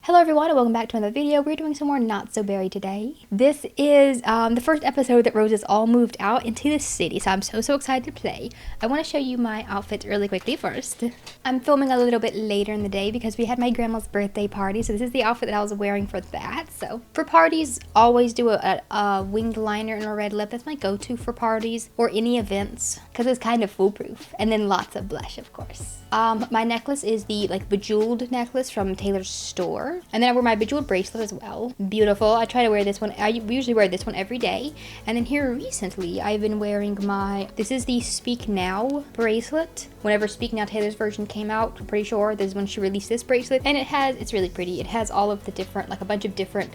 Hello everyone and welcome back to another video. We're doing some more Not So Berry today. This is the first episode that Rose has all moved out into the city, so I'm so excited to play. I want to show you my outfits really quickly first. I'm filming a little bit later in the day because we had my grandma's birthday party, so this is the outfit that I was wearing for that. So for parties, always do a winged liner and a red lip. That's my go-to for parties or any events because it's kind of foolproof. And then lots of blush, of course. My necklace is the bejeweled necklace from Taylor's store. And then I wear my bejeweled bracelet as well. Beautiful. I try to wear this one. I usually wear this one every day. And then here recently, I've been wearing this is the Speak Now bracelet. Whenever Speak Now Taylor's version came out, I'm pretty sure this is when she released this bracelet. And it's really pretty. It has all of the different, a bunch of different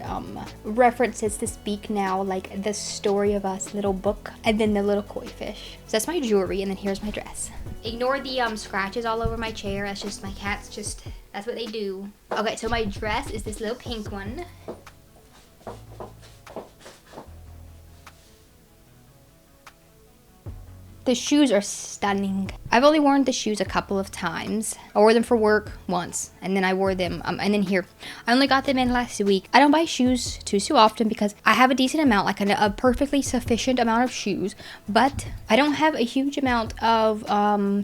references to Speak Now, like the Story of Us little book. And then the little koi fish. So that's my jewelry. And then here's my dress. Ignore the scratches all over my chair. That's just my cats that's what they do. Okay, so my dress is this little pink one. The shoes are stunning. I've only worn the shoes a couple of times. I wore them for work once, and then I wore them, and then here. I only got them in last week. I don't buy shoes too often because I have a decent amount, a perfectly sufficient amount of shoes, but I don't have a huge amount of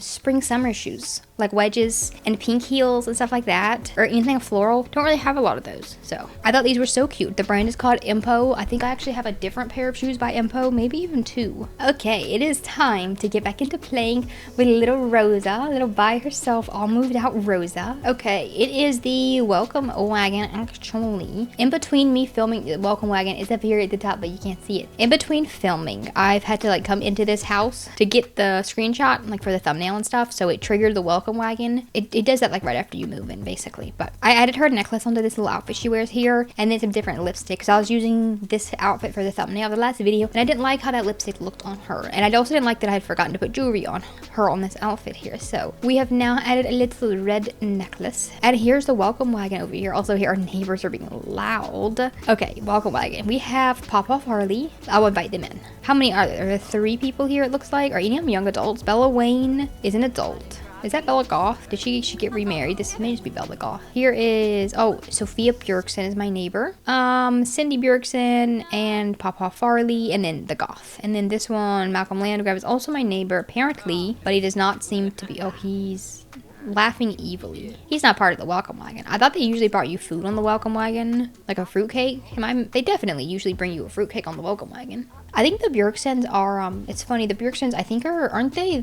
spring-summer shoes, like wedges and pink heels and stuff like that, or anything floral. Don't really have a lot of those, so I thought these were so cute. The brand is called Impo. I think I actually have a different pair of shoes by Impo, maybe even two. Okay, it is time to get back into playing with little Rosa, little by herself, all moved out Rosa. Okay, it is the welcome wagon actually. In between me filming the welcome wagon, it's up here at the top, but you can't see it. In between filming, I've had to come into this house to get the screenshot, for the thumbnail and stuff, so it triggered the welcome wagon. It does that right after you move in, basically. But I added her necklace onto this little outfit she wears here, and then some different lipstick, because I was using this outfit for the thumbnail of the last video, and I didn't like how that lipstick looked on her, and I also didn't like that I had forgotten to put jewelry on her on this outfit here. So we have now added a little red necklace, and here's the welcome wagon over here. Also here, our neighbors are being loud. Okay, welcome wagon. We have Papa Harley. I'll invite them in. How many are there? There are 3 people here, it looks like. Are any of them young adults? Bella Wayne is an adult. Is that Bella Goth? Did she get remarried? This may just be Bella Goth. Here is, Sophia Bjergsen is my neighbor. Cindy Bjergsen and Papa Farley, and then the Goth. And then this one, Malcolm Landgraf, is also my neighbor, apparently, but he does not seem to be, he's laughing evilly. He's not part of the welcome wagon. I thought they usually brought you food on the welcome wagon, like a fruitcake. They definitely usually bring you a fruitcake on the welcome wagon. I think the Bjergsens are, it's funny, the Bjergsens, I think aren't they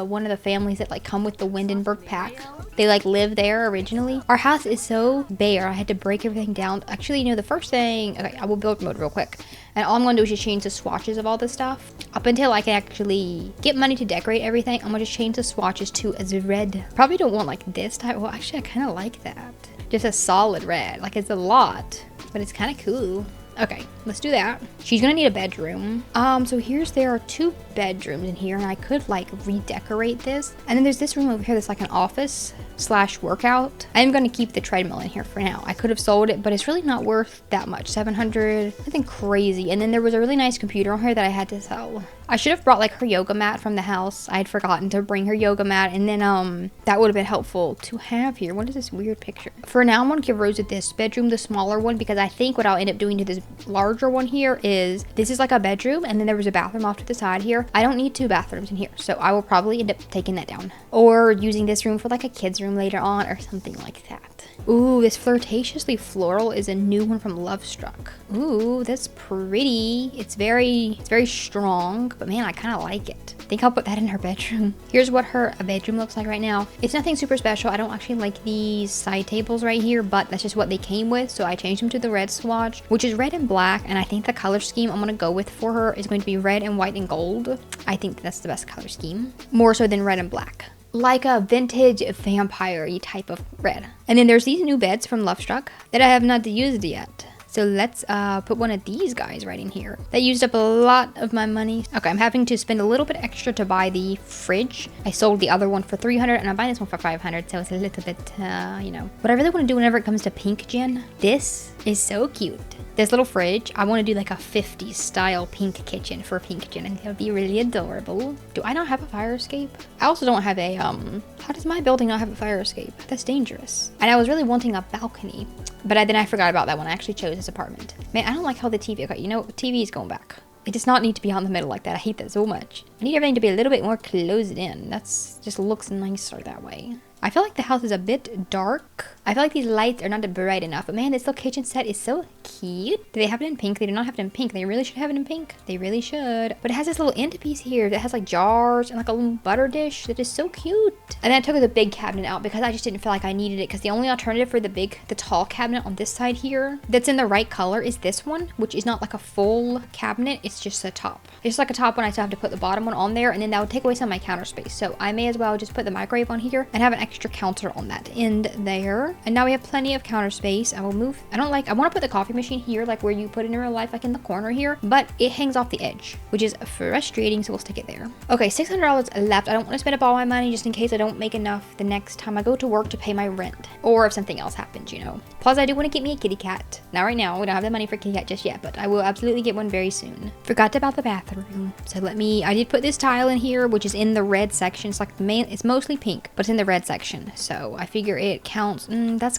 one of the families that come with the Windenburg pack? They live there originally. Our house is so bare, I had to break everything down. Actually, the first thing, okay, I will build mode real quick. And all I'm going to do is just change the swatches of all this stuff. Up until I can actually get money to decorate everything, I'm going to just change the swatches to a red. Probably don't want this type. Well, actually, I kind of like that. Just a solid red. It's a lot, but it's kind of cool. Okay, let's do that. She's gonna need a bedroom. So there are 2 bedrooms in here, and I could redecorate this. And then there's this room over here that's an office / workout. I'm gonna keep the treadmill in here for now. I could have sold it, but it's really not worth that much. 700, nothing crazy. And then there was a really nice computer on here that I had to sell. I should have brought her yoga mat from the house. I had forgotten to bring her yoga mat, and then that would have been helpful to have here. What is this weird picture? For now, I'm gonna give Rosa this bedroom, the smaller one, because I think what I'll end up doing to this larger one here is this is a bedroom, and then there was a bathroom off to the side here. I don't need 2 bathrooms in here, so I will probably end up taking that down or using this room for a kid's room later on or something like that. Ooh, this flirtatiously floral is a new one from Lovestruck. Ooh, that's pretty. It's very strong, but man, I kind of like it. I think I'll put that in her bedroom. Here's what her bedroom looks like right now. It's nothing super special. I don't actually like these side tables right here, but that's just what they came with, so I changed them to the red swatch, which is red and black, and I think the color scheme I'm going to go with for her is going to be red and white and gold. I think that's the best color scheme, more so than red and black. Like a vintage vampire-y type of red. And then there's these new beds from Lovestruck that I have not used yet. So let's put one of these guys right in here. That used up a lot of my money. Okay, I'm having to spend a little bit extra to buy the fridge. I sold the other one for 300 and I'm buying this one for 500. So it's a little bit, What I really want to do whenever it comes to pink gen, this is so cute. This little fridge, I want to do like a 50s style pink kitchen for a pink kitchen. I think that would be really adorable. Do I not have a fire escape? I also don't have a, how does my building not have a fire escape? That's dangerous. And I was really wanting a balcony, but then I forgot about that when I actually chose this apartment. Man, I don't like how the TV, okay, you know, TV is going back. It does not need to be out in the middle like that. I hate that so much. I need everything to be a little bit more closed in. That's just looks nicer that way. I feel like the house is a bit dark. I feel like these lights are not bright enough. But man, this little kitchen set is so cute. Do they have it in pink? They do not have it in pink. They really should have it in pink. They really should. But it has this little end piece here that has like jars and like a little butter dish that is so cute. And then I took the big cabinet out because I just didn't feel like I needed it. Because the only alternative for the tall cabinet on this side here that's in the right color is this one, which is not like a full cabinet. It's just a top. It's like a top one. I still have to put the bottom one on there, and then that would take away some of my counter space. So I may as well just put the microwave on here and have an extra counter on that end there. And now we have plenty of counter space. I will move. I want to put the coffee machine here, like where you put it in real life, like in the corner here, but it hangs off the edge, which is frustrating. So we'll stick it there. Okay, $600 left. I don't want to spend up all my money just in case I don't make enough the next time I go to work to pay my rent, or if something else happens, you know. Plus, I do want to get me a kitty cat. Now, right now, we don't have the money for a kitty cat just yet, but I will absolutely get one very soon. Forgot about the bathroom. So I did put this tile in here, which is in the red section. It's like it's mostly pink, but it's in the red section. So I figure it counts. That's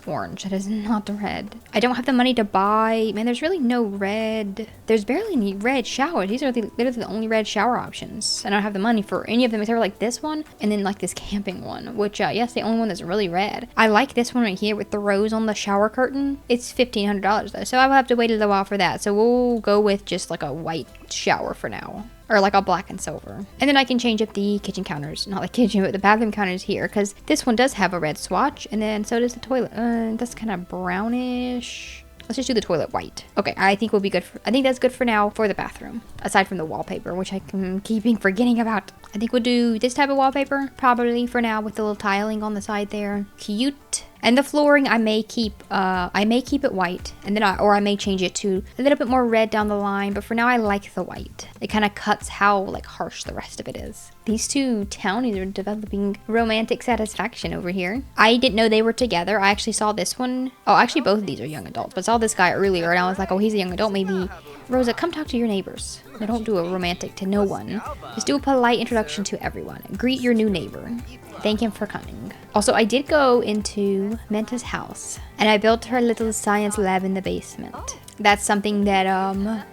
orange. That is not the red. I don't have the money to buy. Man, there's really no red. There's barely any red showers. These are literally the only red shower options. I don't have the money for any of them except for like this one and then like this camping one, which yes, the only one that's really red. I like this one right here with the rose on the shower curtain. It's $1,500 though, so I will have to wait a little while for that. So we'll go with just like a white shower for now. Or like a black and silver. And then I can change up the kitchen counters. Not the kitchen, but the bathroom counters here. Because this one does have a red swatch. And then so does the toilet. That's kind of brownish. Let's just do the toilet white. Okay, I think we'll be good. I think that's good for now for the bathroom. Aside from the wallpaper, which I can keeping forgetting about. I think we'll do this type of wallpaper probably for now with the little tiling on the side there. Cute. And the flooring, I may keep it white, and then I may change it to a little bit more red down the line. But for now, I like the white. It kind of cuts how like harsh the rest of it is. These two townies are developing romantic satisfaction over here. I didn't know they were together. I actually saw this one. Oh, actually, both of these are young adults. But I saw this guy earlier, and I was like, oh, he's a young adult. Maybe Rosa, come talk to your neighbors. Now, don't do a romantic to no one. Just do a polite introduction to everyone. Greet your new neighbor. Thank him for coming. Also, I did go into Menta's house and I built her little science lab in the basement. That's something that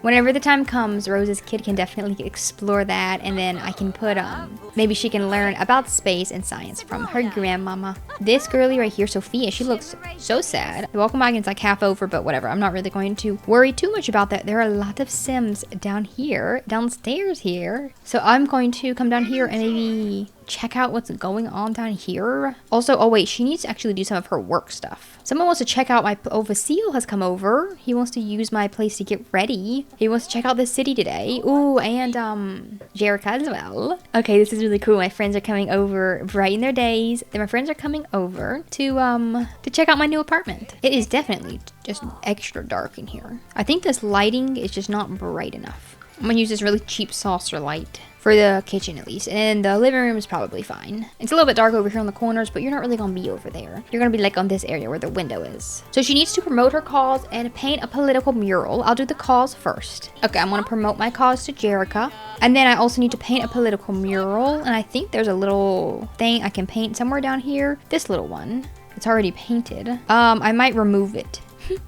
whenever the time comes, Rose's kid can definitely explore that, and then I can put maybe she can learn about space and science from her grandmama. This girlie right here, Sophia, she looks so sad. The welcome wagon's like half over, but whatever. I'm not really going to worry too much about that. There are a lot of Sims downstairs here. So I'm going to come down here and maybe check out what's going on down here. Also, oh wait, she needs to actually do some of her work stuff. Someone wants to check out my, Vasile has come over. He wants to use my place to get ready. He wants to check out the city today. Ooh, and Jerica as well. Okay, this is really cool. My friends are coming over, brighten their days. Then my friends are coming over to check out my new apartment. It is definitely just extra dark in here. I think this lighting is just not bright enough. I'm gonna use this really cheap saucer light for the kitchen at least, and the living room is probably fine. It's a little bit dark over here on the corners, but you're not really gonna be over there. You're gonna be like on this area where the window is. So she needs to promote her cause and paint a political mural. I'll do the cause first. Okay, I'm gonna promote my cause to Jerica, and then I also need to paint a political mural, and I think there's a little thing I can paint somewhere down here. This little one, it's already painted. I might remove it.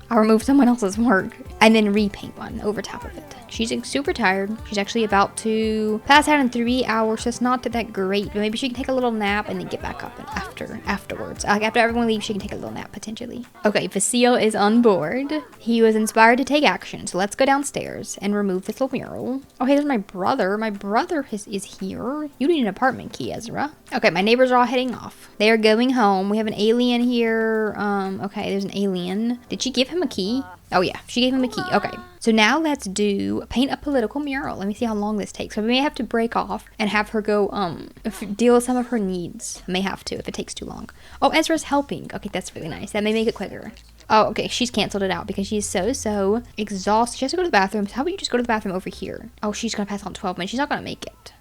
I'll remove someone else's work and then repaint one over top of it. She's super tired. She's actually about to pass out in 3 hours. So it's not that great, but maybe she can take a little nap and then get back up and afterwards. After everyone leaves, she can take a little nap potentially. Okay, Vasile is on board. He was inspired to take action. So let's go downstairs and remove this little mural. Oh, hey, there's my brother. My brother is here. You need an apartment key, Ezra. Okay, my neighbors are all heading off. They are going home. We have an alien here. Okay, there's an alien. Did she give him a key? Oh yeah, she gave him a key. Okay, so now let's paint a political mural. Let me see how long this takes. So we may have to break off and have her go deal with some of her needs. I may have to if it takes too long. Oh, Ezra's helping. Okay, that's really nice. That may make it quicker. Oh, okay, she's canceled it out because she's so exhausted. She has to go to the bathroom. So how about you just go to the bathroom over here? Oh, she's gonna pass out in 12 minutes. She's not gonna make it.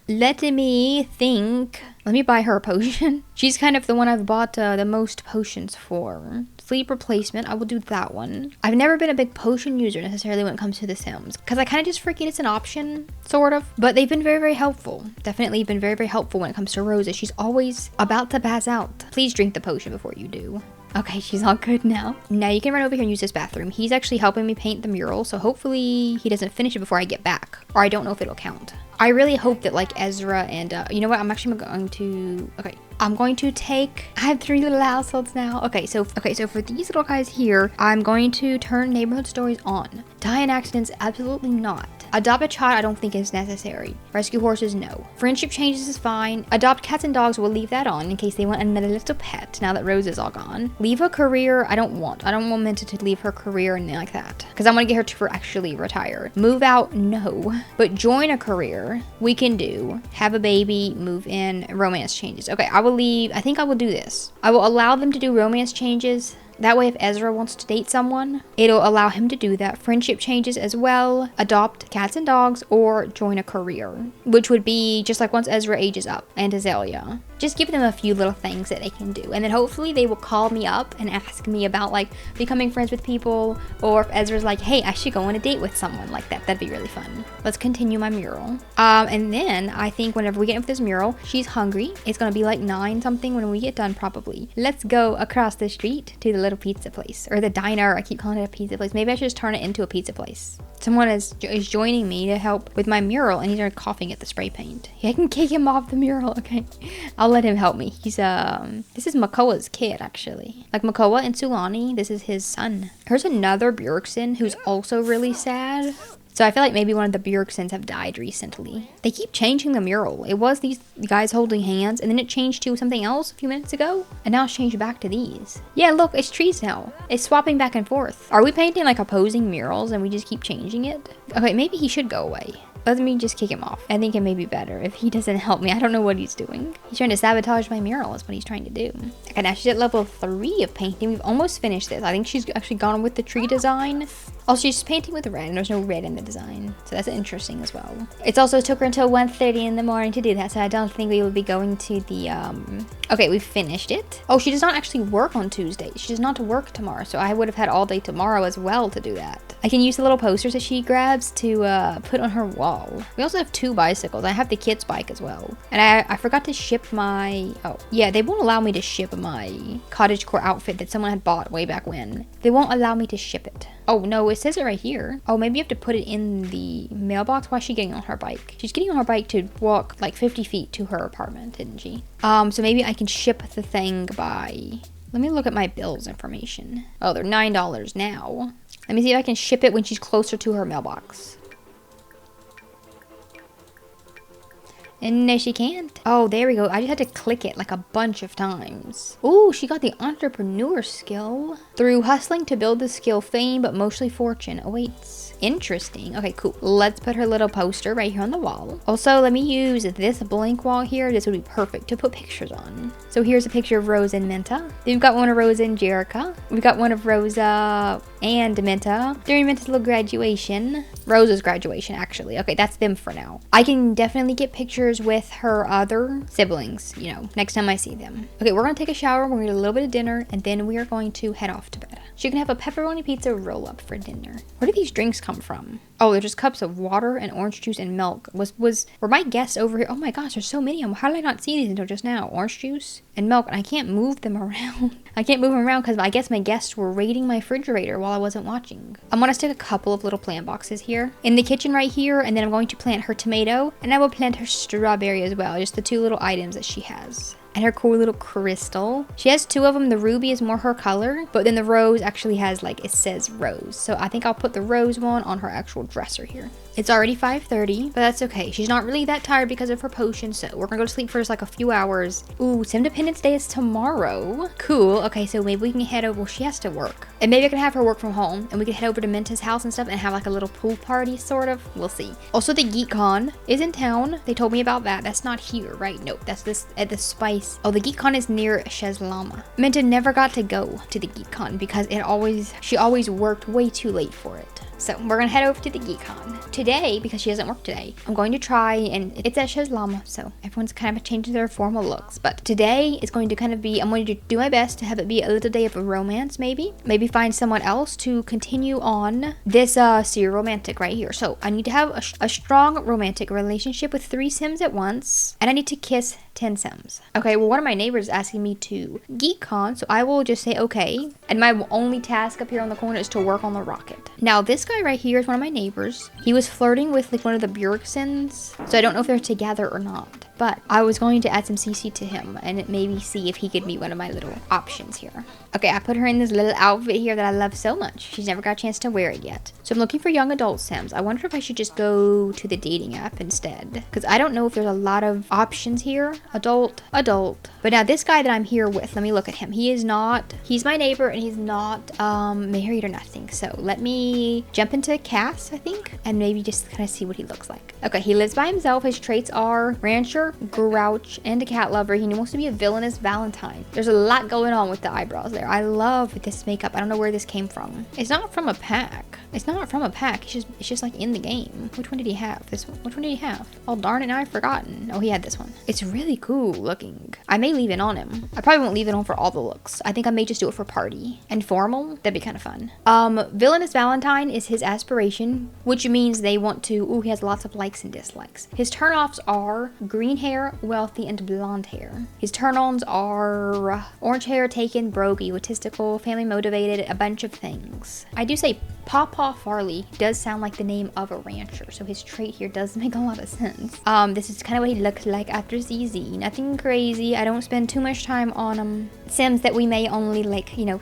Let me think. Let me buy her a potion. She's kind of the one I've bought the most potions for. Sleep replacement, I will do that one. I've never been a big potion user necessarily when it comes to The Sims, because I kind of just forget it's an option, sort of. But they've been very, very helpful. Definitely been very, very helpful when it comes to Rosa. She's always about to pass out. Please drink the potion before you do. Okay, she's all good now. Now you can run over here and use this bathroom. He's actually helping me paint the mural, so hopefully he doesn't finish it before I get back. Or I don't know if it'll count. I really hope that like Ezra and, you know what, I'm actually going to, I'm going to take, I have 3 little households now. Okay, so for these little guys here, I'm going to turn neighborhood stories on. Die in accidents, absolutely not. Adopt a child, I don't think is necessary. Rescue horses, no. Friendship changes is fine. Adopt cats and dogs, we'll leave that on in case they want another little pet now that Rose is all gone. Leave a career, I don't want Minta to leave her career or anything like that. Because I want to get her to actually retire. Move out, no. But join a career, we can do. Have a baby, move in, romance changes. Okay, I think I will do this. I will allow them to do romance changes. That way, if Ezra wants to date someone, it'll allow him to do that. Friendship changes as well. Adopt cats and dogs or join a career, which would be just like once Ezra ages up, and Azalea. Just give them a few little things that they can do. And then hopefully they will call me up and ask me about like becoming friends with people, or if Ezra's like, hey, I should go on a date with someone like that. That'd be really fun. Let's continue my mural. And then I think whenever we get into this mural, she's hungry. It's gonna be like 9 something when we get done probably. Let's go across the street to the little pizza place, or the diner. I keep calling it a pizza place. Maybe I should just turn it into a pizza place. Someone is joining me to help with my mural, and he's coughing at the spray paint. Yeah, I can kick him off the mural. Okay, I'll let him help me. He's this is Makoa's kid actually. Like Makoa and Sulani, this is his son. Here's another Bjergsen who's also really sad. So I feel like maybe one of the Bjergsens have died recently. They keep changing the mural. It was these guys holding hands, and then it changed to something else a few minutes ago, and now it's changed back to these. Yeah, look, it's trees now. It's swapping back and forth. Are we painting like opposing murals and we just keep changing it? Okay, maybe he should go away. Let me just kick him off. I think it may be better if he doesn't help me. I don't know what he's doing. He's trying to sabotage my mural is what he's trying to do. Okay, now she's at level 3 of painting. We've almost finished this. I think she's actually gone with the tree design. Also, she's painting with red, and there's no red in the design. So that's interesting as well. It's also took her until 1:30 in the morning to do that, so I don't think we will be going to the, Okay, we finished it. Oh, she does not actually work on Tuesday. She does not work tomorrow, so I would have had all day tomorrow as well to do that. I can use the little posters that she grabs to put on her wall. We also have 2 bicycles. I have the kid's bike as well. And I forgot to ship my... Oh, yeah, they won't allow me to ship my cottagecore outfit that someone had bought way back when. They won't allow me to ship it. Oh, no, it says it right here. Oh, maybe you have to put it in the mailbox. Why is she getting on her bike? She's getting on her bike to walk like 50 feet to her apartment, didn't she? So maybe I can ship the thing by... Let me look at my bills information. Oh, they're $9 now. Let me see if I can ship it when she's closer to her mailbox. And no, she can't. Oh, there we go. I just had to click it like a bunch of times. Ooh, she got the entrepreneur skill. Through hustling to build the skill, fame, but mostly fortune awaits. Interesting. Okay, cool. Let's put her little poster right here on the wall. Also, let me use this blank wall here. This would be perfect to put pictures on. So here's a picture of Rosa and Minta. We've got one of Rosa and Jerica. We've got one of Rosa and Minta during Minta's little graduation. Rosa's graduation, actually. Okay, that's them for now. I can definitely get pictures with her other siblings, you know, next time I see them. Okay, we're gonna take a shower, we're gonna get a little bit of dinner, and then we are going to head off to bed. She can have a pepperoni pizza roll up for dinner. Where do these drinks come from? Oh, they're just cups of water and orange juice and milk. Were my guests over here? Oh my gosh, there's so many of them. How did I not see these until just now? Orange juice and milk, and I can't move them around. I can't move them around because I guess my guests were raiding my refrigerator while I wasn't watching. I'm gonna stick a couple of little plant boxes here in the kitchen right here, and then I'm going to plant her tomato, and I will plant her strawberry as well, just the 2 little items that she has. And her cool little crystal. She has 2 of them. The ruby is more her color, but then the rose actually has, like, it says rose. So I think I'll put the rose one on her actual dresser here. It's already 5:30, but that's okay. She's not really that tired because of her potion, so we're gonna go to sleep for just like a few hours. Ooh, Independence Day is tomorrow. Cool. Okay, so maybe we can head over. Well, she has to work. And maybe I can have her work from home, and we can head over to Minta's house and stuff and have like a little pool party, sort of. We'll see. Also, the GeekCon is in town. They told me about that. That's not here, right? Nope, that's this at the Spice. Oh, the GeekCon is near Shezlama. Minta never got to go to the GeekCon because she always worked way too late for it. So we're gonna head over to the GeekCon. Today, because she doesn't work today, I'm going to try, and it's at Llama, so everyone's kind of changing their formal looks. But today is going to kind of be, I'm going to do my best to have it be a little day of a romance, maybe. Maybe find someone else to continue on this serial romantic right here. So I need to have a strong romantic relationship with 3 Sims at once, and I need to kiss 10 Sims. Okay, well, one of my neighbors is asking me to GeekCon, so I will just say okay. And my only task up here on the corner is to work on the rocket. Now, this guy right here is one of my neighbors. He was flirting with like one of the Bjergsons, so I don't know if they're together or not. But I was going to add some CC to him and maybe see if he could be one of my little options here. Okay, I put her in this little outfit here that I love so much. She's never got a chance to wear it yet. So I'm looking for young adult Sims. I wonder if I should just go to the dating app instead, because I don't know if there's a lot of options here. Adult. But now this guy that I'm here with, let me look at him. He's my neighbor, and he's not married or nothing. So let me jump into Cass, I think, and maybe just kind of see what he looks like. Okay, he lives by himself. His traits are rancher, grouch, and a cat lover. He wants to be a villainous Valentine. There's a lot going on with the eyebrows there. I love this makeup. I don't know where this came from. It's not from a pack. It's just like in the game. Which one did he have? This one. Which one did he have? Oh, darn it, now I've forgotten. Oh, he had this one. It's really cool looking. I may leave it on him. I probably won't leave it on for all the looks. I think I may just do it for party and formal. That'd be kind of fun. Villainous Valentine is his aspiration, which means they want to, ooh, he has lots of likes and dislikes. His turnoffs are green hair, wealthy, and blonde hair. His turn-ons are orange hair, taken, broke, egotistical, family motivated, a bunch of things. I do say Pawpaw Farley does sound like the name of a rancher, so his trait here does make a lot of sense. This is kind of what he looks like after ZZ. Nothing crazy. I don't spend too much time on Sims that we may only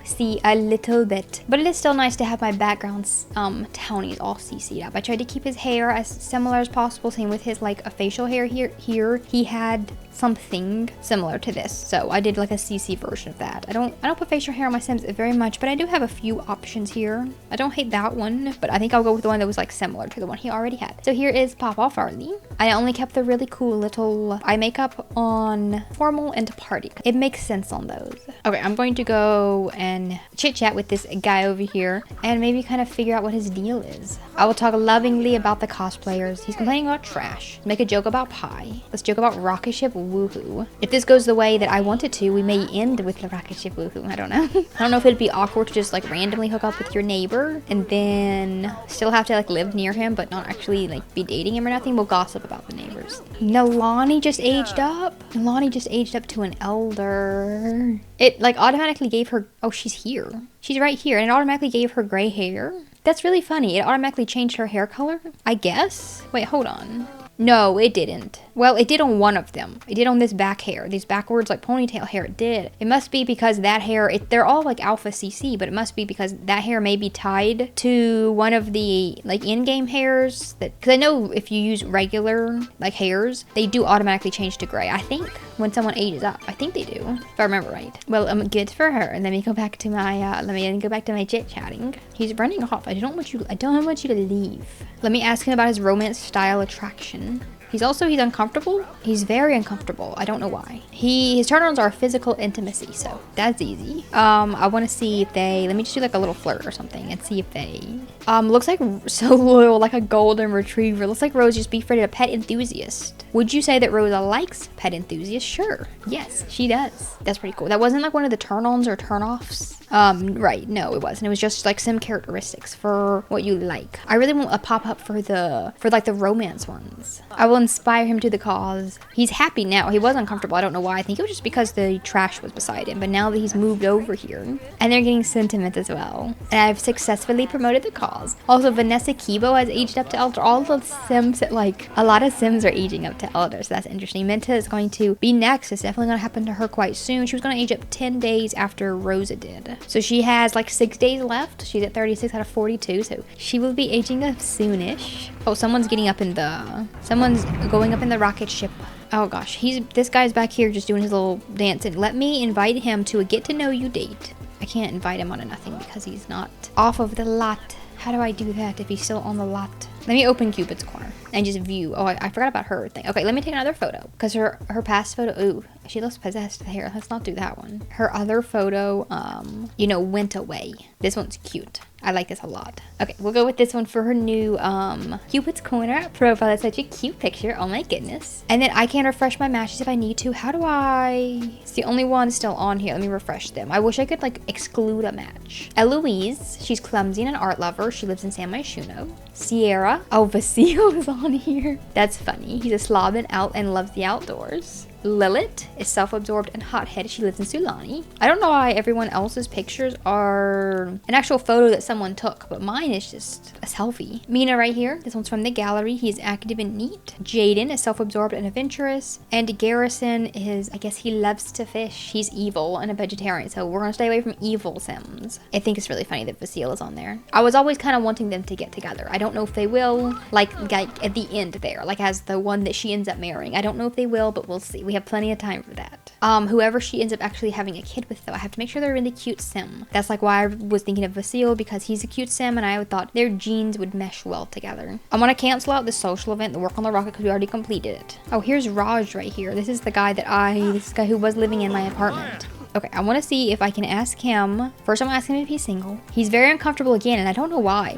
see a little bit. But it is still nice to have my backgrounds townies all CC'd up. I tried to keep his hair as similar as possible. Same with his a facial hair here. He had something similar to this, so I did like a CC version of that. I don't put facial hair on my Sims very much, but I do have a few options here. I don't hate that one, but I think I'll go with the one that was like similar to the one he already had. So here is Pawpaw Farley. I only kept the really cool little eye makeup on formal and party. It makes sense on those. Okay, I'm going to go and chit chat with this guy over here and maybe kind of figure out what his deal is. I will talk lovingly about the cosplayers. He's complaining about trash. Make a joke about pie. Let's joke about rocket ship woohoo. If this goes the way that I want it to, we may end with the rocket ship woohoo. I don't know. I don't know if it'd be awkward to just like randomly hook up with your neighbor and then still have to like live near him but not actually like be dating him or nothing. We'll gossip about the neighbors. Nalani just aged up. Nalani just aged up to an elder. It like automatically gave her, oh, she's here. She's right here, and it automatically gave her gray hair. That's really funny. It automatically changed her hair color, I guess. Wait, hold on. No, it didn't. Well, it did on one of them. It did on this back hair. These backwards like ponytail hair, it did. It must be because that hair, they're all like alpha CC, but it must be because that hair may be tied to one of the like in-game hairs. Because I know if you use regular like hairs, they do automatically change to gray. I think when someone ages up, I think they do, if I remember right. Well, good for her. And let me go back to my chit-chatting. He's running off. I don't want you to leave. Let me ask him about his romance style attraction. He's uncomfortable. He's very uncomfortable. I don't know why. His turn-ons are physical intimacy, so that's easy. I want to see if let me just do like a little flirt or something and see if looks like so loyal, like a golden retriever. Looks like Rose just befriended a pet enthusiast. Would you say that Rosa likes pet enthusiasts? Sure. Yes, she does. That's pretty cool. That wasn't like one of the turn-ons or turn-offs. Right. No, it wasn't. It was just like some characteristics for what you like. I really want a pop-up for like the romance ones. I will inspire him to the cause. He's happy now. He was uncomfortable. I don't know why. I think it was just because the trash was beside him. But now that he's moved over here, and they're getting sentiment as well. And I've successfully promoted the cause. Also, Vanessa Kibo has aged up to elder. All the Sims, like a lot of Sims are aging up to elder. So that's interesting. Minta is going to be next. It's definitely going to happen to her quite soon. She was going to age up 10 days after Rosa did. So she has like 6 days left. She's at 36 out of 42. So she will be aging up soonish. Oh, someone's going up in the rocket ship. Oh gosh, this guy's back here just doing his little dance, and let me invite him to a get to know you date. I can't invite him on a nothing because he's not off of the lot. How do I do that if he's still on the lot? Let me open Cupid's corner and just view. Oh, I forgot about her thing. Okay, let me take another photo because her past photo, ooh, she looks possessed there. Let's not do that one. Her other photo, went away. This one's cute. I like this a lot. Okay, we'll go with this one for her new Cupid's Corner profile. That's such a cute picture. Oh my goodness. And then I can refresh my matches if I need to. How do I? It's the only one still on here. Let me refresh them. I wish I could like exclude a match. Eloise, she's clumsy and an art lover. She lives in San Myshuno. Sierra, oh, Vasile is on here. That's funny. He's a slob and loves the outdoors. Lilith is self-absorbed and hot-headed. She lives in Sulani. I don't know why everyone else's pictures are an actual photo that someone took, but mine is just a selfie. Mina right here. This one's from the gallery. He's active and neat. Jaden is self-absorbed and adventurous. And Garrison is, I guess he loves to fish. He's evil and a vegetarian, so we're gonna stay away from evil Sims. I think it's really funny that Vasile is on there. I was always kind of wanting them to get together. I don't know if they will, like at the end there, like as the one that she ends up marrying. I don't know if they will, but we'll see. We have plenty of time for that. Whoever she ends up actually having a kid with, though, I have to make sure they're a really cute sim. That's like why I was thinking of Vasile, because he's a cute sim and I thought their genes would mesh well together. I'm gonna cancel out the social event, the work on the rocket, because we already completed it. Oh, here's Raj right here. This is the guy who was living in my apartment. Okay, I want to see if I can ask him. First, I'm gonna ask him if he's single. He's very uncomfortable again, and I don't know why.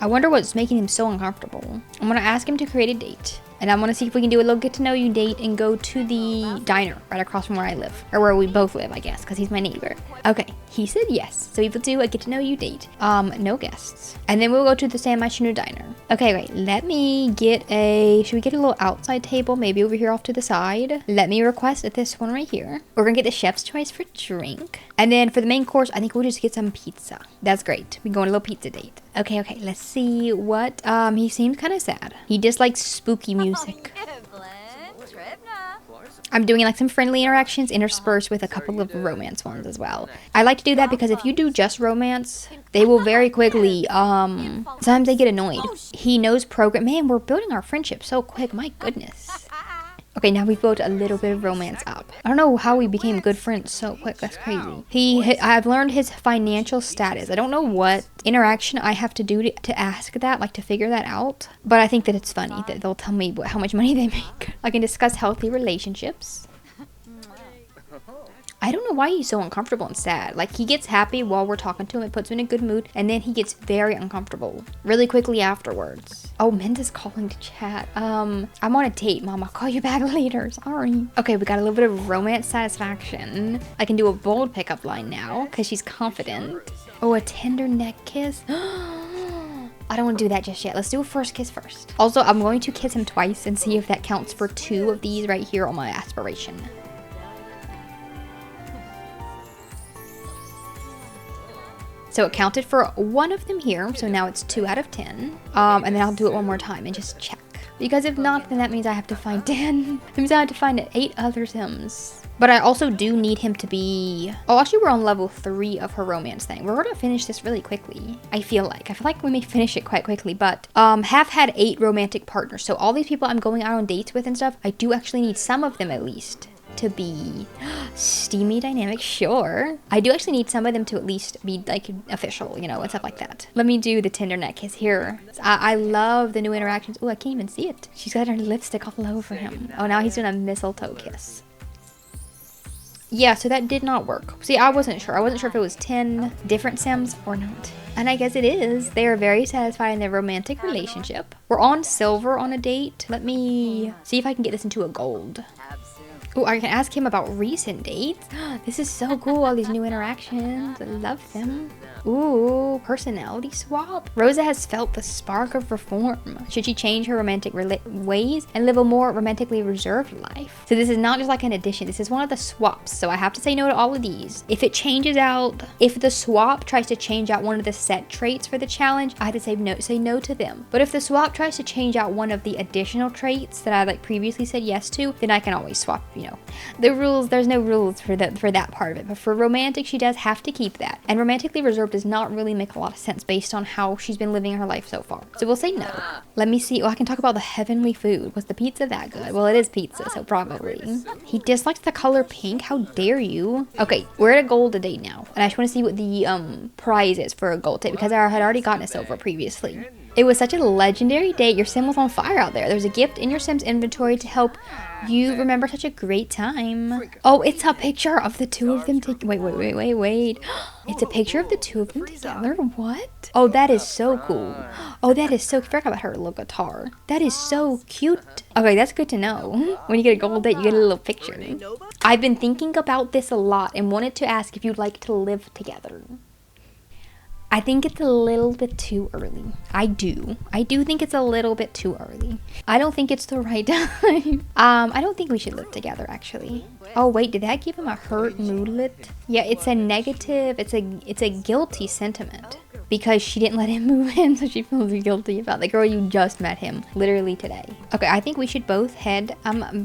I wonder what's making him so uncomfortable. I'm gonna ask him to create a date. And I'm gonna see if we can do a little get to know you date and go to the diner right across from where I live. Or where we both live, I guess, because he's my neighbor. Okay, he said yes. So we will do a get to know you date. No guests. And then we'll go to the San Myshuno diner. Okay, wait, let me get should we get a little outside table? Maybe over here off to the side. Let me request this one right here. We're gonna get the chef's choice for drink. And then for the main course, I think we'll just get some pizza. That's great. We go on a little pizza date. Okay, let's see what, he seems kind of sad. He dislikes spooky music. I'm doing like some friendly interactions interspersed with a couple of romance ones as well. I like to do that because if you do just romance, they will very quickly, sometimes they get annoyed. He knows man, we're building our friendship so quick, my goodness. Okay, now we've built a little bit of romance up. I don't know how we became good friends so quick. That's crazy. I've learned his financial status. I don't know what interaction I have to do to ask that, like to figure that out. But I think that it's funny that they'll tell me how much money they make. I can discuss healthy relationships. I don't know why he's so uncomfortable and sad. Like, he gets happy while we're talking to him. It puts him in a good mood. And then he gets very uncomfortable really quickly afterwards. Oh, Menda's calling to chat. I'm on a date, Mom. I'll call you back later. Sorry. Okay, we got a little bit of romance satisfaction. I can do a bold pickup line now because she's confident. Oh, a tender neck kiss. I don't want to do that just yet. Let's do a first kiss first. Also, I'm going to kiss him twice and see if that counts for 2 of these right here on my aspiration. So it counted for 1 of them here, so now it's 2 out of 10. And then I'll do it one more time and just check. Because if not, then that means I have to find 10. That means I have to find 8 other Sims. But I also do need him to be... Oh, actually, we're on level 3 of her romance thing. We're gonna finish this really quickly, I feel like we may finish it quite quickly, but have had 8 romantic partners. So all these people I'm going out on dates with and stuff, I do actually need some of them at least to be steamy, dynamic, sure. I do actually need some of them to at least be like official, you know, and stuff like that. Let me do the tender neck kiss here. I love the new interactions. Oh, I can't even see it. She's got her lipstick all over him. Oh, now he's doing a mistletoe kiss. Yeah, so that did not work. See, I wasn't sure. I wasn't sure if it was 10 different Sims or not. And I guess it is. They are very satisfied in their romantic relationship. We're on silver on a date. Let me see if I can get this into a gold. Oh, I can ask him about recent dates. This is so cool, all these new interactions. I love them. Ooh, personality swap. Rosa has felt the spark of reform. Should she change her romantic ways and live a more romantically reserved life? So this is not just like an addition. This is one of the swaps. So I have to say no to all of these. If it changes out, if the swap tries to change out one of the set traits for the challenge, I have to say no to them. But if the swap tries to change out one of the additional traits that I like previously said yes to, then I can always swap, you know. The rules, there's no rules for that part of it. But for romantic, she does have to keep that. And romantically reserved does not really make a lot of sense based on how she's been living her life so far. So we'll say no. Let me see. Oh, I can talk about the heavenly food. Was the pizza that good? Well, it is pizza, so probably. He dislikes the color pink. How dare you? Okay, we're at a gold today now. And I just want to see what the prize is for a gold date because I had already gotten a silver previously. It was such a legendary date. Your sim was on fire out there. There's a gift in your sim's inventory to help You remember such a great time. Oh, it's a picture of the two of them. Wait. It's a picture of the two of them together. What? Oh, that is so cool. Oh, that is so. I forgot about her little guitar. That is so cute. Okay, that's good to know. When you get a gold date, you get a little picture. I've been thinking about this a lot and wanted to ask if you'd like to live together. I think it's a little bit too early. I do think it's a little bit too early. I don't think it's the right time. I don't think we should live together, actually. Oh wait, did that give him a hurt moodlet? Yeah, it's a negative, it's a guilty sentiment. Because she didn't let him move in, so she feels guilty about the girl you just met him literally today. Okay, I think we should both head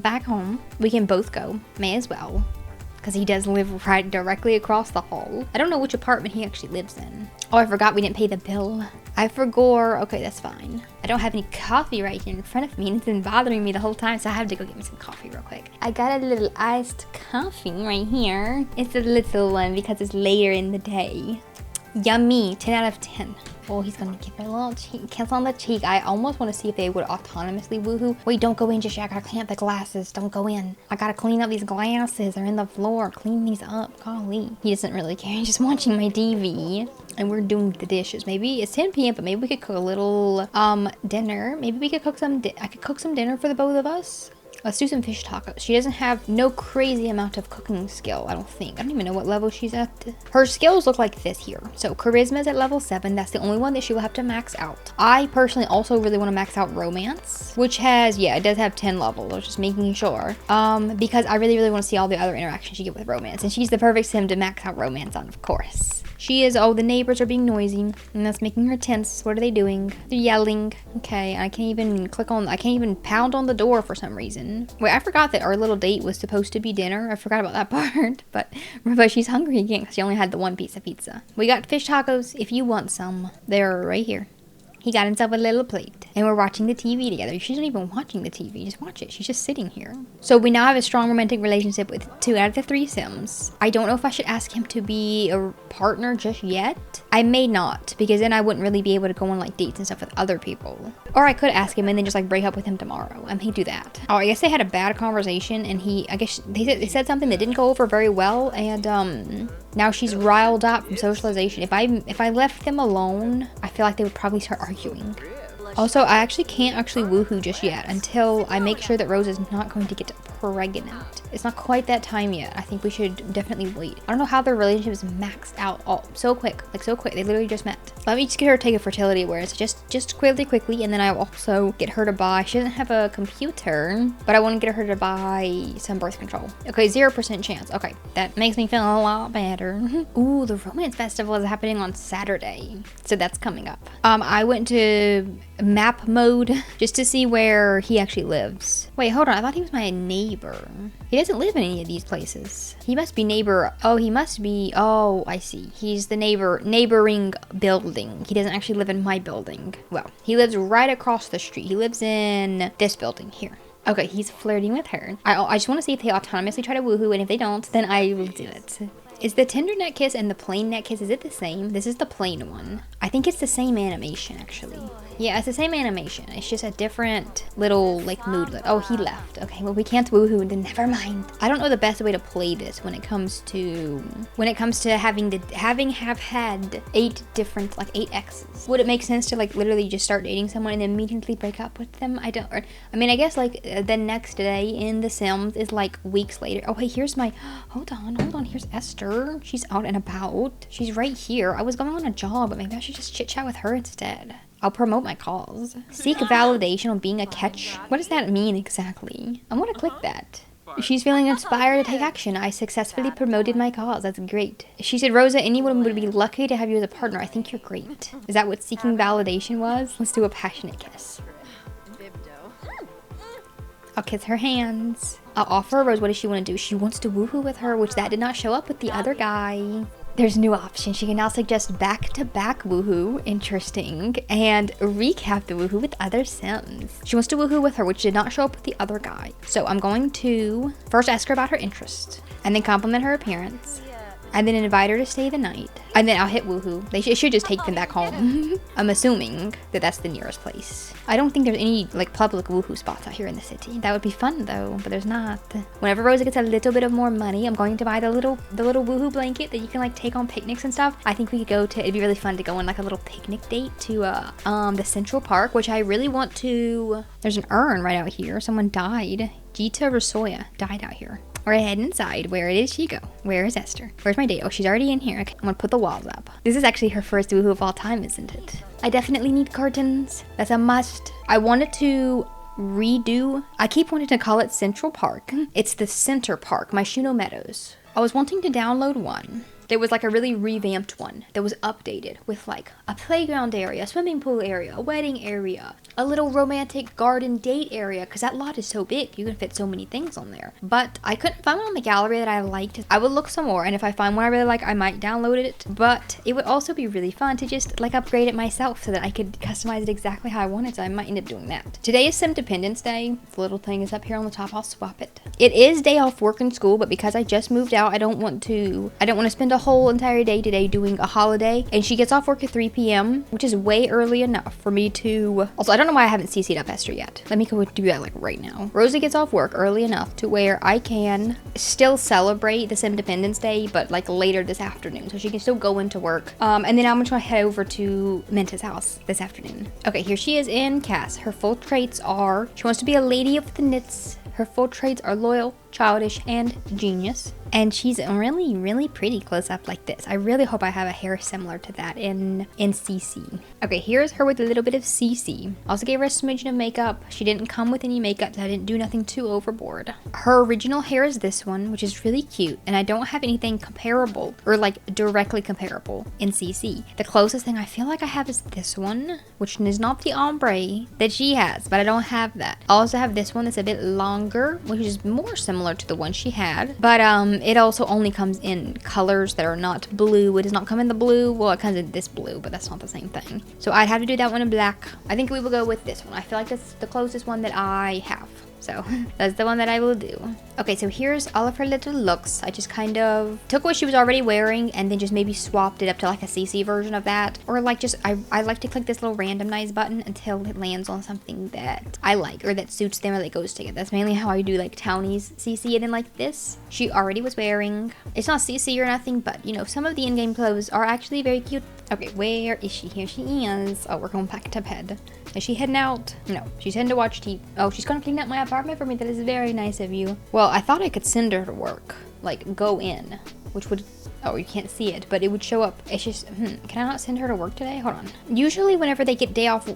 back home. We can both go, may as well. Because he does live right directly across the hall. I don't know which apartment he actually lives in. Oh, I forgot we didn't pay the bill. I forgot. Okay, that's fine. I don't have any coffee right here in front of me, and it's been bothering me the whole time, so I have to go get me some coffee real quick. I got a little iced coffee right here. It's a little one because it's later in the day. Yummy. 10 out of 10. Oh, he's gonna give me a little kiss on the cheek. I almost want to see if they would autonomously woohoo. Wait, don't go in just yet. I gotta clean up the glasses. Don't go in. I gotta clean up these glasses. They're in the floor. Clean these up. Golly. He doesn't really care. He's just watching my TV. And we're doing the dishes. Maybe it's 10 p.m., but maybe we could cook a little dinner. Maybe we could cook some I could cook some dinner for the both of us. Let's do some fish tacos. She doesn't have no crazy amount of cooking skill, I don't think. I don't even know what level she's at. Her skills look like this here. So charisma's at level 7. That's the only one that she will have to max out. I personally also really want to max out romance, which has, yeah, it does have 10 levels. I was just making sure. Because I really want to see all the other interactions you get with romance. And she's the perfect sim to max out romance on, of course. She is, oh, the neighbors are being noisy, and that's making her tense. What are they doing? They're yelling. Okay, I can't even I can't even pound on the door for some reason. Wait, I forgot that our little date was supposed to be dinner. I forgot about that part, but she's hungry again because she only had the one piece of pizza. We got fish tacos if you want some. They're right here. He got himself a little plate. And we're watching the TV together. She's not even watching the TV. Just watch it. She's just sitting here. So we now have a strong romantic relationship with 2 out of the 3 Sims. I don't know if I should ask him to be a partner just yet. I may not, because then I wouldn't really be able to go on like dates and stuff with other people. Or I could ask him and then just like break up with him tomorrow. I may do that. Oh, I guess they had a bad conversation and I guess they said something that didn't go over very well, and now she's riled up from socialization. If I left them alone, I feel like they would probably start arguing. Also, I actually can't woohoo just yet until I make sure that Rose is not going to get pregnant. It's not quite that time yet. I think we should definitely wait. I don't know how their relationship is maxed out. Oh, so quick. Like so quick. They literally just met. Let me just get her to take a fertility awareness. Just quickly. And then I'll also get her to buy, she doesn't have a computer, but I want to get her to buy some birth control. Okay, 0% chance. Okay, that makes me feel a lot better. Ooh, the romance festival is happening on Saturday. So that's coming up. I went to map mode just to see where he actually lives. Wait, hold on. I thought he was my neighbor. He doesn't live in any of these places. He must be neighbor. Oh, he must be. Oh, I see. He's the neighboring building. He doesn't actually live in my building. Well, he lives right across the street. He lives in this building here. Okay, he's flirting with her. I just want to see if they autonomously try to woohoo, and if they don't, then I will do it. Is the tender neck kiss and the plain neck kiss, is it the same? This is the plain one. I think it's the same animation, actually. Yeah, it's the same animation. It's just a different little, like, moodlet. Oh, he left. Okay, well, we can't woohoo, then never mind. I don't know the best way to play this when it comes to having had 8 different, like, 8 exes. Would it make sense to, like, literally just start dating someone and then immediately break up with them? I mean, I guess, like, the next day in The Sims is, like, weeks later. Oh, hey, here's my, hold on. Here's Esther. She's out and about. She's right here. I was going on a job, but maybe I should just chit chat with her instead. I'll promote my calls. Seek validation on being a catch. What does that mean exactly? I want to click that. She's feeling inspired to take action. I successfully promoted my cause. That's great. She said, Rosa, anyone would be lucky to have you as a partner. I think you're great. Is that what seeking validation was? Let's do a passionate kiss. I'll kiss her hands. I'll offer her Rose. What does she want to do? She wants to woohoo with her, which that did not show up with the other guy. There's a new option. She can now suggest back-to-back woohoo, interesting, and recap the woohoo with other Sims. She wants to woohoo with her, which did not show up with the other guy. So I'm going to first ask her about her interests, and then compliment her appearance, and then invite her to stay the night. And then I'll hit Woohoo. It should just take them back home. I'm assuming that that's the nearest place. I don't think there's any like public Woohoo spots out here in the city. That would be fun though, but there's not. Whenever Rosa gets a little bit of more money, I'm going to buy the little Woohoo blanket that you can like take on picnics and stuff. I think we could go to, it'd be really fun to go on like a little picnic date to the Central Park, which I really want to. There's an urn right out here. Someone died. Gita Rasoya died out here. We're heading inside. Where did she go? Where is Esther? Where's my date? Oh, she's already in here. Okay, I'm gonna put the walls up. This is actually her first Woohoo of all time, isn't it? I definitely need curtains. That's a must. I wanted to redo. I keep wanting to call it Central Park. It's the Center Park, my Shuno Meadows. I was wanting to download one. There was like a really revamped one that was updated with like a playground area, a swimming pool area, a wedding area, a little romantic garden date area, because that lot is so big, you can fit so many things on there. But I couldn't find one on the gallery that I liked. I would look some more, and if I find one I really like, I might download it. But it would also be really fun to just like upgrade it myself so that I could customize it exactly how I wanted, so I might end up doing that. Today is Sim Dependence Day. The little thing is up here on the top. I'll swap it. It is day off work and school, but because I just moved out, I don't want to spend a whole entire day today doing a holiday. And she gets off work at 3 p.m., which is way early enough for me to. Also, I don't know why I haven't CC'd up Esther yet. Let me go do that like right now. Rosa gets off work early enough to where I can still celebrate the Independence Day, but like later this afternoon, so she can still go into work. And then I'm gonna head over to Minta's house this afternoon. Okay, here she is in Cass. Her full traits are she wants to be a lady of the knits. Her full traits are loyal, childish, and genius. And she's really, really pretty close up like this. I really hope I have a hair similar to that in CC. Okay, here's her with a little bit of CC. Also gave her a smidgen of makeup. She didn't come with any makeup, so I didn't do nothing too overboard. Her original hair is this one, which is really cute. And I don't have anything comparable or like directly comparable in CC. The closest thing I feel like I have is this one, which is not the ombre that she has, but I don't have that. I also have this one that's a bit longer, which is more similar to the one she had. But it also only comes in colors that are not blue. It does not come in the blue. Well, it comes in this blue, but that's not the same thing. So I'd have to do that one in black. I think we will go with this one. I feel like that's the closest one that I have. So that's the one that I will do. Okay, so here's all of her little looks. I just kind of took what she was already wearing and then just maybe swapped it up to like a CC version of that. Or like just, I like to click this little randomize button until it lands on something that I like or that suits them or that goes together. That's mainly how I do like townies CC. And then like this, she already was wearing. It's not CC or nothing, but you know, some of the in-game clothes are actually very cute. Okay, where is she? Here she is. Oh, we're going back to bed. Is she heading out? No, she's heading to watch TV. Oh, she's gonna clean up my apartment for me. That is very nice of you. Well, I thought I could send her to work. Like, go in. Which would... Oh, you can't see it, but it would show up. It's just... Can I not send her to work today? Hold on. Usually, whenever they get day off...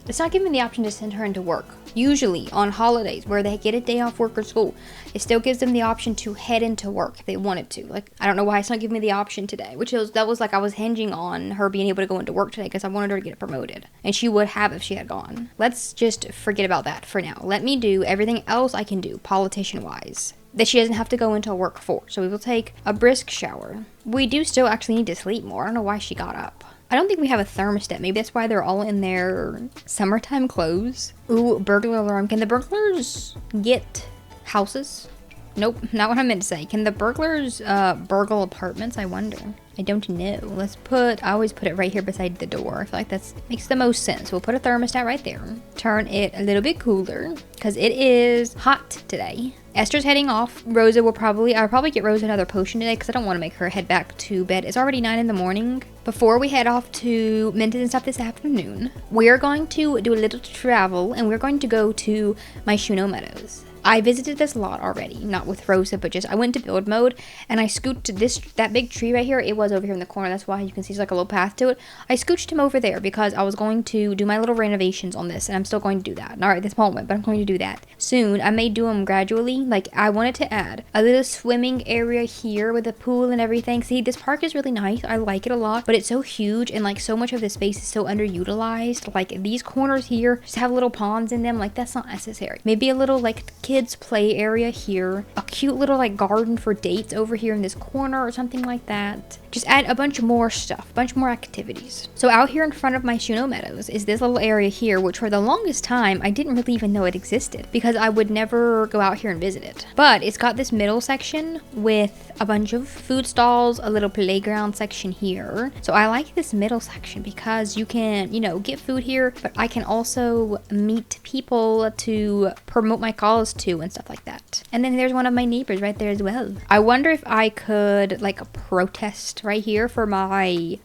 It's not giving me the option to send her into work. Usually, on holidays, where they get a day off work or school, it still gives them the option to head into work if they wanted to. Like, I don't know why it's not giving me the option today. That was like I was hinging on her being able to go into work today because I wanted her to get promoted. And she would have if she had gone. Let's just forget about that for now. Let me do everything else I can do, politician-wise, that she doesn't have to go into work for. So we will take a brisk shower. We do still actually need to sleep more. I don't know why she got up. I don't think we have a thermostat. Maybe that's why they're all in their summertime clothes. Ooh, burglar alarm. Can the burglars get houses? Nope, not what I meant to say. Can the burglars burgle apartments? I wonder. I don't know. I always put it right here beside the door. I feel like that makes the most sense. We'll put a thermostat right there. Turn it a little bit cooler because it is hot today. Esther's heading off. I'll probably get Rosa another potion today because I don't want to make her head back to bed. It's already 9 in the morning. Before we head off to Minton and stuff this afternoon, we're going to do a little travel and we're going to go to my Shuno Meadows. I visited this lot already, not with Rosa, but just I went to build mode and I scooched that big tree right here. It was over here in the corner. That's why you can see there's like a little path to it. I scooched him over there because I was going to do my little renovations on this and I'm still going to do that. Not right this moment, but I'm going to do that soon. I may do them gradually. Like I wanted to add a little swimming area here with a pool and everything. See, this park is really nice. I like it a lot, but it's so huge and like so much of the space is so underutilized. Like these corners here just have little ponds in them. Like that's not necessary. Maybe a little like kid kids play area here, a cute little like garden for dates over here in this corner or something like that. Just add a bunch more stuff, a bunch more activities. So out here in front of my Shuno Meadows is this little area here, which for the longest time I didn't really even know it existed because I would never go out here and visit it. But it's got this middle section with a bunch of food stalls, a little playground section here. So I like this middle section because you can, you know, get food here, but I can also meet people to promote my cause to and stuff like that. And then there's one of my neighbors right there as well. I wonder if I could like protest right here for my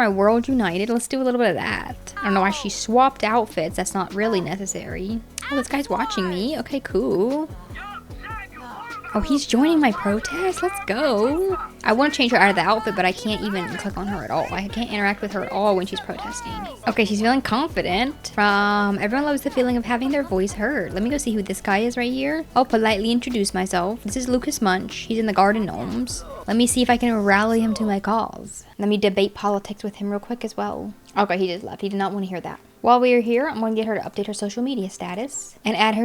World United. Let's do a little bit of that. I don't know why she swapped outfits. That's not really necessary. Oh, this guy's watching me. Okay, cool. Oh, he's joining my protest? Let's go. I want to change her out of the outfit, but I can't even click on her at all. I can't interact with her at all when she's protesting. Okay, she's feeling confident. Everyone loves the feeling of having their voice heard. Let me go see who this guy is right here. I'll politely introduce myself. This is Lucas Munch. He's in the Garden Gnomes. Let me see if I can rally him to my cause. Let me debate politics with him real quick as well. Okay, he just left. He did not want to hear that. While we are here, I'm going to get her to update her social media status and add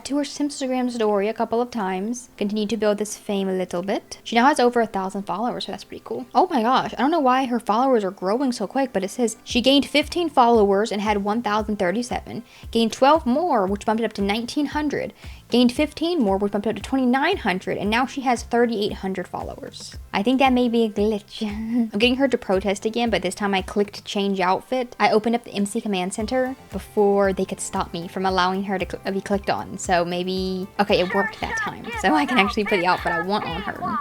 to her Instagram story a couple of times. Continue to build this fame a little bit. She now has over 1,000 followers, so that's pretty cool. Oh my gosh, I don't know why her followers are growing so quick, but it says she gained 15 followers and had 1,037. Gained 12 more, which bumped it up to 1,900. Gained 15 more, which bumped up to 2,900, and now she has 3,800 followers. I think that may be a glitch. I'm getting her to protest again, but this time I clicked change outfit. I opened up the MC Command Center before they could stop me from allowing her to be clicked on. So maybe, okay, it worked that time. So I can actually put the outfit I want on her.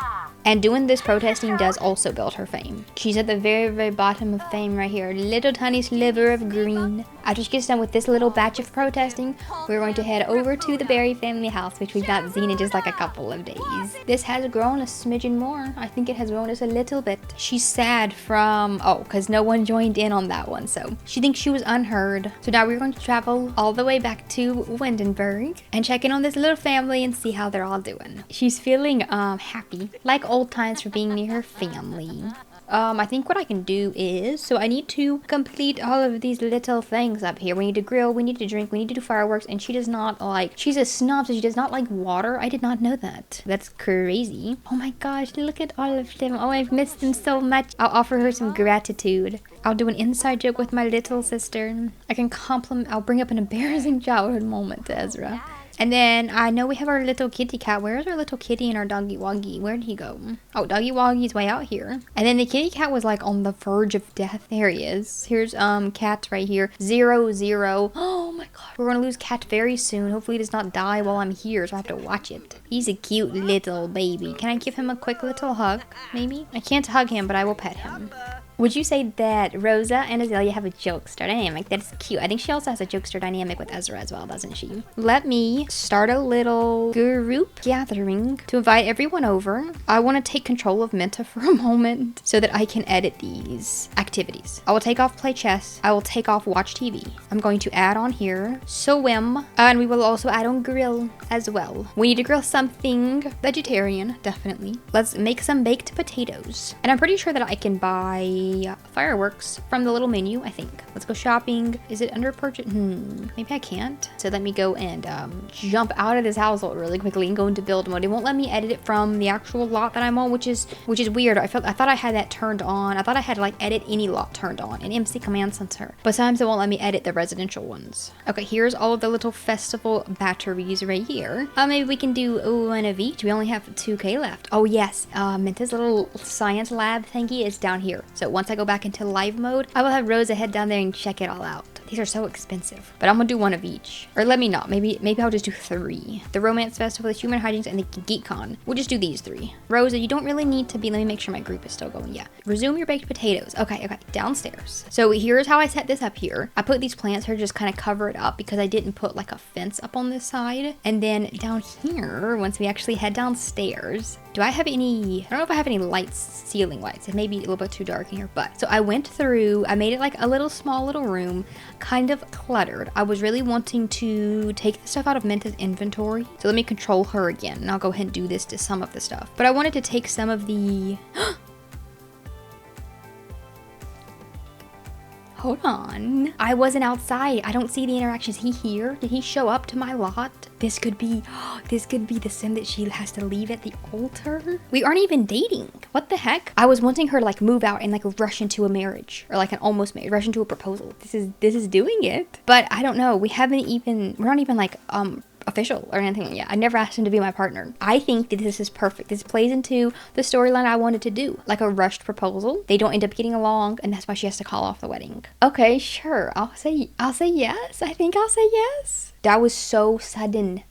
And doing this protesting does also build her fame. She's at the very, very bottom of fame right here. Little tiny sliver of green. After she gets done with this little batch of protesting, we're going to head over to the Berry family house, which we've not seen in just like a couple of days. This has grown a smidgen more. I think it has grown just a little bit. She's sad from, because no one joined in on that one. So she thinks she was unheard. So now we're going to travel all the way back to Windenburg and check in on this little family and see how they're all doing. She's feeling happy, like old times for being near her family. I think what I can do is, so I need to complete all of these little things up here. We need to grill, we need to drink, we need to do fireworks, and she does not like, she's a snob, so she does not like water. I did not know that. That's crazy. Oh my gosh, look at all of them. Oh, I've missed them so much. I'll offer her some gratitude. I'll do an inside joke with my little sister. I'll bring up an embarrassing childhood moment to Ezra. And then I know we have our little kitty cat. Where's our little kitty and our doggy woggy? Where'd he go? Oh, doggy woggy's way out here. And then the kitty cat was like on the verge of death. There he is. Here's cat right here. 0-0. Oh my god. We're gonna lose cat very soon. Hopefully he does not die while I'm here, so I have to watch it. He's a cute little baby. Can I give him a quick little hug? Maybe? I can't hug him, but I will pet him. Would you say that Rosa and Azalea have a jokester dynamic? That's cute. I think she also has a jokester dynamic with Ezra as well, doesn't she? Let me start a little group gathering to invite everyone over. I want to take control of Minta for a moment so that I can edit these activities. I will take off play chess. I will take off watch TV. I'm going to add on here swim, and we will also add on grill as well. We need to grill something vegetarian, definitely. Let's make some baked potatoes. And I'm pretty sure that I can buy fireworks from the little menu, I think. Let's go shopping. Is it under purchase? Maybe I can't. So let me go and jump out of this household really quickly and go into build mode. It won't let me edit it from the actual lot that I'm on, which is weird. I thought I had that turned on. I thought I had like edit any lot turned on in MC Command Center, but sometimes it won't let me edit the residential ones. Okay, here's all of the little festival batteries right here. Maybe we can do one of each. We only have 2K left. Oh yes, Minta's little science lab thingy is down here. So once I go back into live mode, I will have Rosa head down there and check it all out. These are so expensive, but I'm gonna do one of each. Or let me not, maybe I'll just do 3. The Romance Festival, the Human Hijinks, and the GeekCon. We'll just do these 3. Rosa, you don't really need to be, let me make sure my group is still going, yeah. Resume your baked potatoes. Okay, downstairs. So here's how I set this up here. I put these plants here, just kind of cover it up because I didn't put like a fence up on this side. And then down here, once we actually head downstairs, do I have any, I don't know if I have any lights, ceiling lights. It may be a little bit too dark in here, but. So I went through, I made it like a small little room, kind of cluttered. I was really wanting to take the stuff out of Minta's inventory. So let me control her again, and I'll go ahead and do this to some of the stuff. But I wanted to take some of the, hold on. I wasn't outside. I don't see the interactions. He here? Did he show up to my lot? This could be the sim that she has to leave at the altar. We aren't even dating. What the heck? I was wanting her to like move out and like rush into a marriage, or like an almost marriage, rush into a proposal. This is doing it. But I don't know. We're not even like official or anything yet. I never asked him to be my partner. I think that this is perfect. This plays into the storyline I wanted to do, like a rushed proposal. They don't end up getting along, and that's why she has to call off the wedding. Okay, sure. I'll say yes. I think I'll say yes. That was so sudden.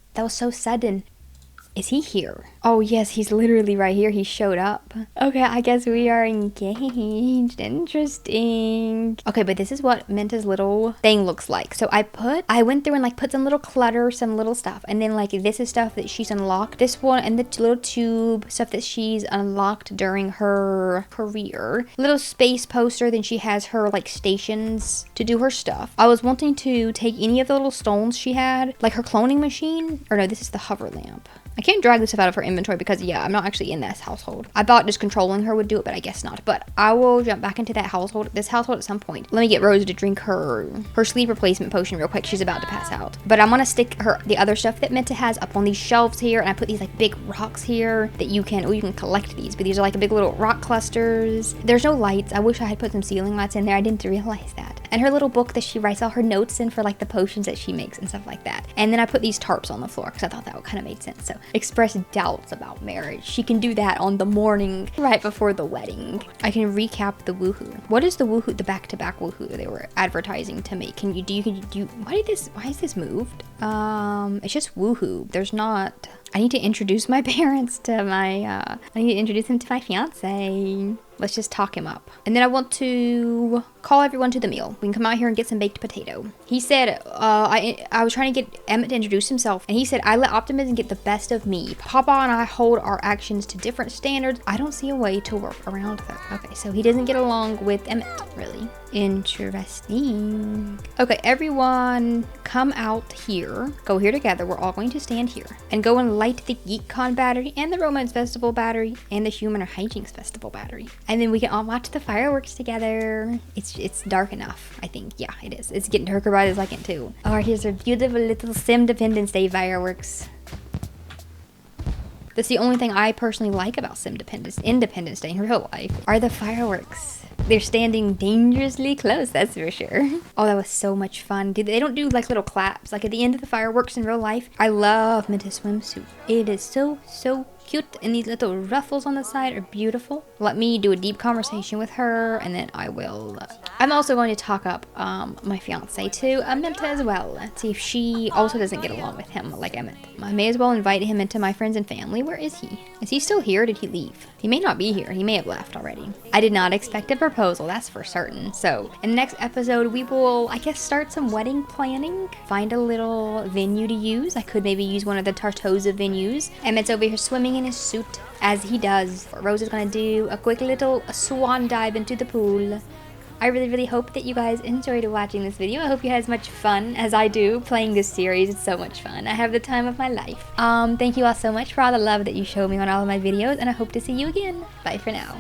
Is he here? Oh yes, he's literally right here. He showed up. Okay, I guess we are engaged. Interesting. Okay, but this is what Minta's little thing looks like. So I went through and like put some little clutter, some little stuff. And then like this is stuff that she's unlocked. This one and the little tube stuff that she's unlocked during her career. Little space poster, then she has her like stations to do her stuff. I was wanting to take any of the little stones she had, like her cloning machine. Or no, this is the hover lamp. I can't drag this stuff out of her inventory because, yeah, I'm not actually in this household. I thought just controlling her would do it, but I guess not. But I will jump back into this household at some point. Let me get Rose to drink her sleep replacement potion real quick. She's about to pass out. But I'm gonna stick the other stuff that Minta has up on these shelves here, and I put these like big rocks here that you can collect these, but these are like big little rock clusters. There's no lights. I wish I had put some ceiling lights in there. I didn't realize that. And her little book that she writes all her notes in for like the potions that she makes and stuff like that. And then I put these tarps on the floor because I thought that would kind of made sense. So express doubts about marriage. She can do that on the morning right before the wedding. I can recap the woohoo. What is the woohoo? The back-to-back woohoo they were advertising to make. Why is this moved? It's just woohoo. There's not. I need to introduce my parents to I need to introduce him to my fiance. Let's just talk him up. And then I want to call everyone to the meal. We can come out here and get some baked potato. He said, I was trying to get Emmett to introduce himself, and he said, I let optimism get the best of me. Papa and I hold our actions to different standards. I don't see a way to work around that. Okay, so he doesn't get along with Emmett, really. Interesting. Okay, everyone come out here. Go here together. We're all going to stand here and go and light the GeekCon battery and the Romance Festival battery and the Human or Hijinks Festival battery. And then we can all watch the fireworks together. It's dark enough, I think. Yeah, it is. It's getting darker by the second, too. Oh, here's our beautiful little Independence Day fireworks. That's the only thing I personally like about Independence Day in real life are the fireworks. They're standing dangerously close, that's for sure. Oh, that was so much fun. They don't do like little claps like at the end of the fireworks in real life. I love Minta's swimsuit. It is so cute, and these little ruffles on the side are beautiful. Let me do a deep conversation with her, and then I will. I'm also going to talk up my fiance to Minta as well. See if she also doesn't get along with him like Emmett. I may as well invite him into my friends and family. Where is he? Is he still here? Or did he leave? He may not be here. He may have left already. I did not expect a proposal, that's for certain. So in the next episode, we will, I guess, start some wedding planning. Find a little venue to use. I could maybe use one of the Tartosa venues. Emmett's over here swimming in his suit as he does. Rose is gonna do a quick little swan dive into the pool. I really hope that you guys enjoyed watching this video. I hope you had as much fun as I do playing this series. It's so much fun. I have the time of my life. Thank you all so much for all the love that you show me on all of my videos, and I hope to see you again. Bye for now.